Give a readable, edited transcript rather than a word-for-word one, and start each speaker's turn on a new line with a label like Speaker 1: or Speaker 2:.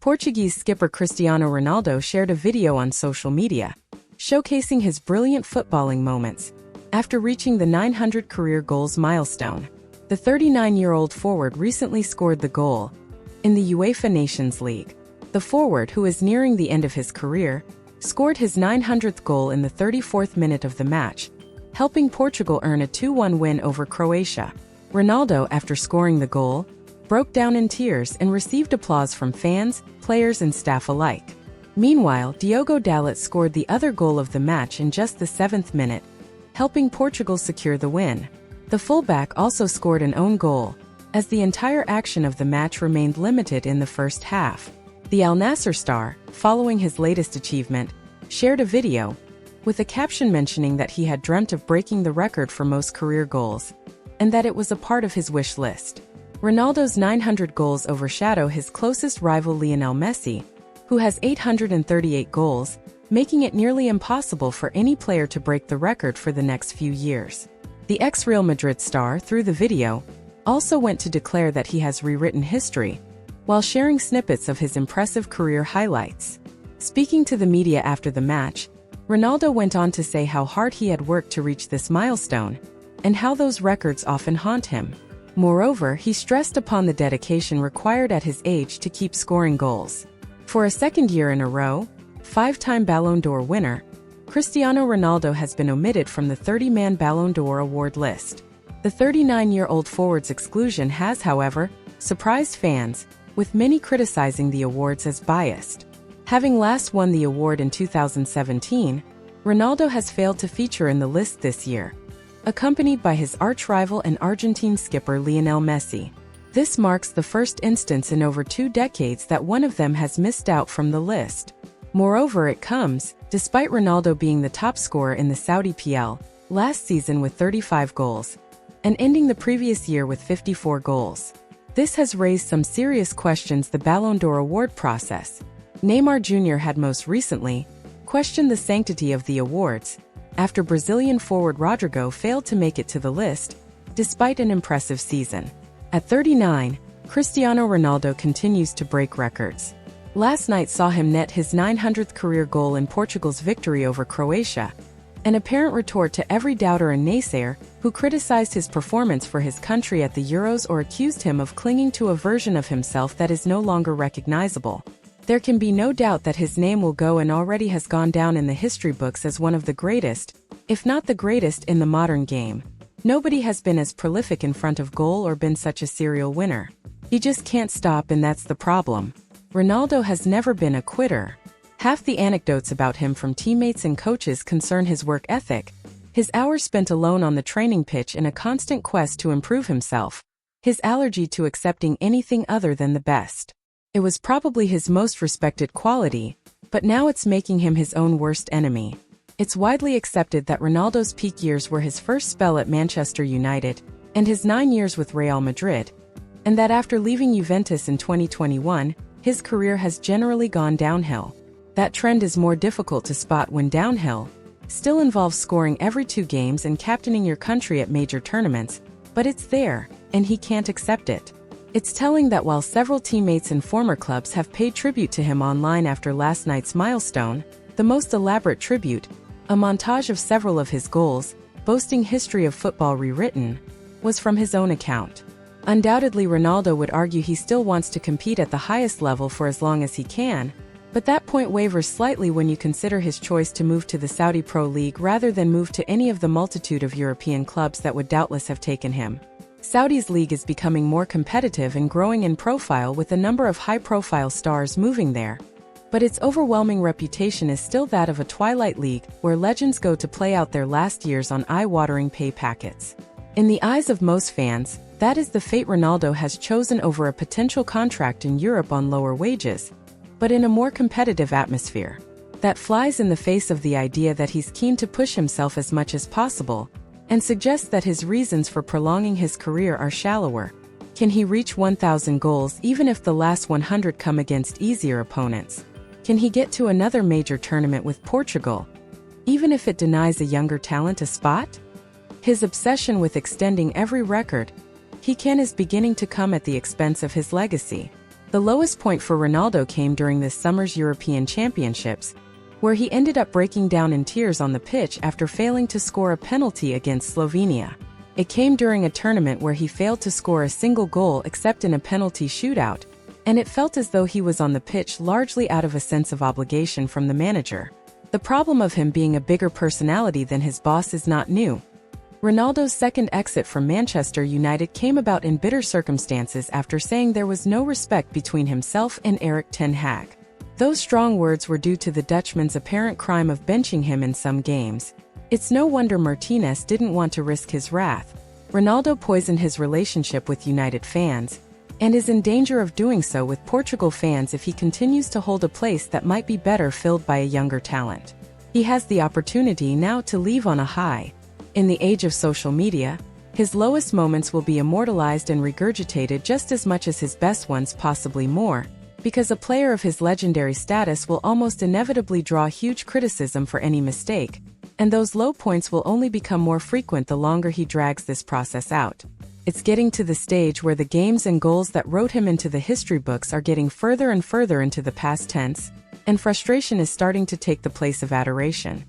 Speaker 1: Portuguese skipper Cristiano Ronaldo shared a video on social media, showcasing his brilliant footballing moments. After reaching the 900 career goals milestone, the 39-year-old forward recently scored the goal in the UEFA Nations League. The forward, who is nearing the end of his career, scored his 900th goal in the 34th minute of the match, helping Portugal earn a 2-1 win over Croatia. Ronaldo, after scoring the goal, broke down in tears and received applause from fans, players and staff alike. Meanwhile, Diogo Dalot scored the other goal of the match in just the 7th minute, helping Portugal secure the win. The fullback also scored an own goal, as the entire action of the match remained limited in the first half. The Al Nassr star, following his latest achievement, shared a video with a caption mentioning that he had dreamt of breaking the record for most career goals, and that it was a part of his wish list. Ronaldo's 900 goals overshadow his closest rival Lionel Messi, who has 838 goals, making it nearly impossible for any player to break the record for the next few years. The ex-Real Madrid star, through the video, also went to declare that he has rewritten history, while sharing snippets of his impressive career highlights. Speaking to the media after the match, Ronaldo went on to say how hard he had worked to reach this milestone, and how those records often haunt him. Moreover, he stressed upon the dedication required at his age to keep scoring goals. For a second year in a row, 5-time Ballon d'Or winner, Cristiano Ronaldo has been omitted from the 30-man Ballon d'Or award list. The 39-year-old forward's exclusion has, however, surprised fans, with many criticizing the awards as biased. Having last won the award in 2017, Ronaldo has failed to feature in the list this year, accompanied by his arch-rival and Argentine skipper Lionel Messi. This marks the first instance in over 2 decades that one of them has missed out from the list. Moreover, it comes despite Ronaldo being the top scorer in the Saudi PL last season with 35 goals, and ending the previous year with 54 goals. This has raised some serious questions the Ballon d'Or award process. Neymar Jr. had most recently questioned the sanctity of the awards, after Brazilian forward Rodrigo failed to make it to the list, despite an impressive season. At 39, Cristiano Ronaldo continues to break records. Last night saw him net his 900th career goal in Portugal's victory over Croatia, an apparent retort to every doubter and naysayer who criticized his performance for his country at the Euros or accused him of clinging to a version of himself that is no longer recognizable. There can be no doubt that his name will go and already has gone down in the history books as one of the greatest, if not the greatest, in the modern game. Nobody has been as prolific in front of goal or been such a serial winner. He just can't stop, and that's the problem. Ronaldo has never been a quitter. Half the anecdotes about him from teammates and coaches concern his work ethic, his hours spent alone on the training pitch in a constant quest to improve himself, his allergy to accepting anything other than the best. It was probably his most respected quality, but now it's making him his own worst enemy. It's widely accepted that Ronaldo's peak years were his first spell at Manchester United and his 9 years with Real Madrid, and that after leaving Juventus in 2021, his career has generally gone downhill. That trend is more difficult to spot when downhill still involves scoring every 2 games and captaining your country at major tournaments, but it's there, and he can't accept it. It's telling that while several teammates and former clubs have paid tribute to him online after last night's milestone, the most elaborate tribute, a montage of several of his goals, boasting history of football rewritten, was from his own account. Undoubtedly, Ronaldo would argue he still wants to compete at the highest level for as long as he can, but that point wavers slightly when you consider his choice to move to the Saudi Pro League rather than move to any of the multitude of European clubs that would doubtless have taken him. Saudi's league is becoming more competitive and growing in profile, with a number of high-profile stars moving there. But its overwhelming reputation is still that of a twilight league, where legends go to play out their last years on eye-watering pay packets. In the eyes of most fans, that is the fate Ronaldo has chosen over a potential contract in Europe on lower wages, but in a more competitive atmosphere. That flies in the face of the idea that he's keen to push himself as much as possible, and suggests that his reasons for prolonging his career are shallower. Can he reach 1,000 goals even if the last 100 come against easier opponents? Can he get to another major tournament with Portugal, even if it denies a younger talent a spot? His obsession with extending every record he can is beginning to come at the expense of his legacy. The lowest point for Ronaldo came during this summer's European Championships, where he ended up breaking down in tears on the pitch after failing to score a penalty against Slovenia. It came during a tournament where he failed to score a single goal except in a penalty shootout, and it felt as though he was on the pitch largely out of a sense of obligation from the manager. The problem of him being a bigger personality than his boss is not new. Ronaldo's second exit from Manchester United came about in bitter circumstances after saying there was no respect between himself and Erik ten Hag. Those strong words were due to the Dutchman's apparent crime of benching him in some games. It's no wonder Martinez didn't want to risk his wrath. Ronaldo poisoned his relationship with United fans, and is in danger of doing so with Portugal fans if he continues to hold a place that might be better filled by a younger talent. He has the opportunity now to leave on a high. In the age of social media, his lowest moments will be immortalized and regurgitated just as much as his best ones, possibly more, because a player of his legendary status will almost inevitably draw huge criticism for any mistake, and those low points will only become more frequent the longer he drags this process out. It's getting to the stage where the games and goals that wrote him into the history books are getting further and further into the past tense, and frustration is starting to take the place of adoration.